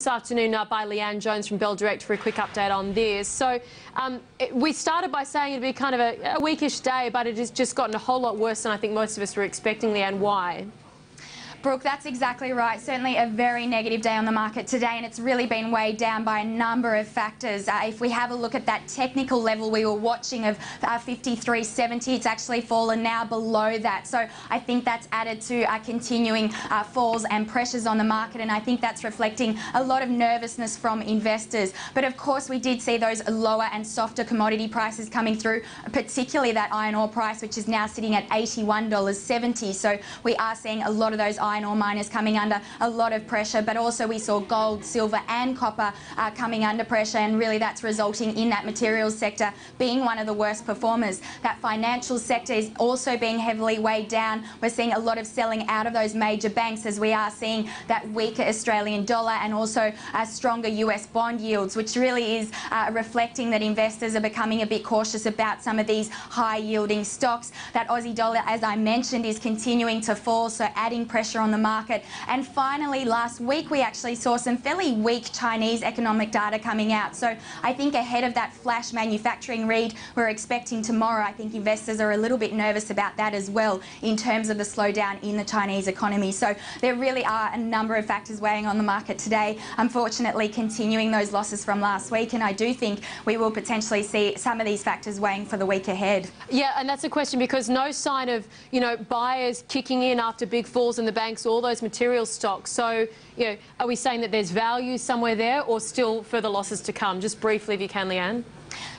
This afternoon by Leanne Jones from Bell Direct for a quick update on this. So we started by saying it'd be kind of a weakish day, but it has just gotten a whole lot worse than I think most of us were expecting. Leanne, why? Brooke, that's exactly right. Certainly a very negative day on the market today, and it's really been weighed down by a number of factors. If we have a look at that technical level we were watching of 53.70, it's actually fallen now below that. So I think that's added to continuing falls and pressures on the market, and I think that's reflecting a lot of nervousness from investors. But of course, we did see those lower and softer commodity prices coming through, particularly that iron ore price, which is now sitting at $81.70. So we are seeing a lot of those iron ore miners coming under a lot of pressure, but also we saw gold, silver and copper coming under pressure, and really that's resulting in that materials sector being one of the worst performers. That financial sector is also being heavily weighed down. We're seeing a lot of selling out of those major banks, as we are seeing that weaker Australian dollar and also stronger US bond yields, which really is reflecting that investors are becoming a bit cautious about some of these high yielding stocks. That Aussie dollar, as I mentioned, is continuing to fall, so adding pressure on the market. And finally, last week we actually saw some fairly weak Chinese economic data coming out. So I think ahead of that flash manufacturing read we're expecting tomorrow, I think investors are a little bit nervous about that as well in terms of the slowdown in the Chinese economy. So there really are a number of factors weighing on the market today, unfortunately continuing those losses from last week, and I do think we will potentially see some of these factors weighing for the week ahead. Yeah, and that's a question because no sign of, buyers kicking in after big falls in the banks, all those material stocks. So, are we saying that there's value somewhere there or still further losses to come? Just briefly, if you can, Leanne.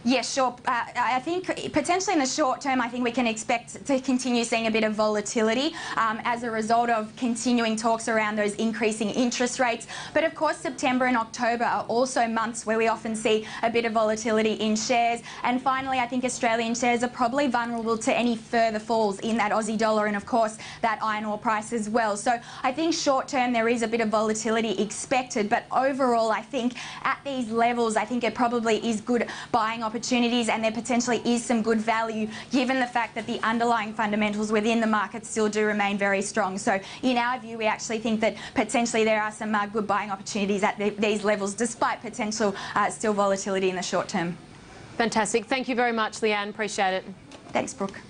Yes, sure. I think potentially in the short term, I think we can expect to continue seeing a bit of volatility as a result of continuing talks around those increasing interest rates. But of course, September and October are also months where we often see a bit of volatility in shares. And finally, I think Australian shares are probably vulnerable to any further falls in that Aussie dollar and of course that iron ore price as well. So I think short term there is a bit of volatility expected, but overall I think at these levels I think it probably is good buying opportunities, and there potentially is some good value given the fact that the underlying fundamentals within the market still do remain very strong. So in our view, we actually think that potentially there are some good buying opportunities at these levels despite potential still volatility in the short term. Fantastic. Thank you very much, Leanne. Appreciate it. Thanks, Brooke.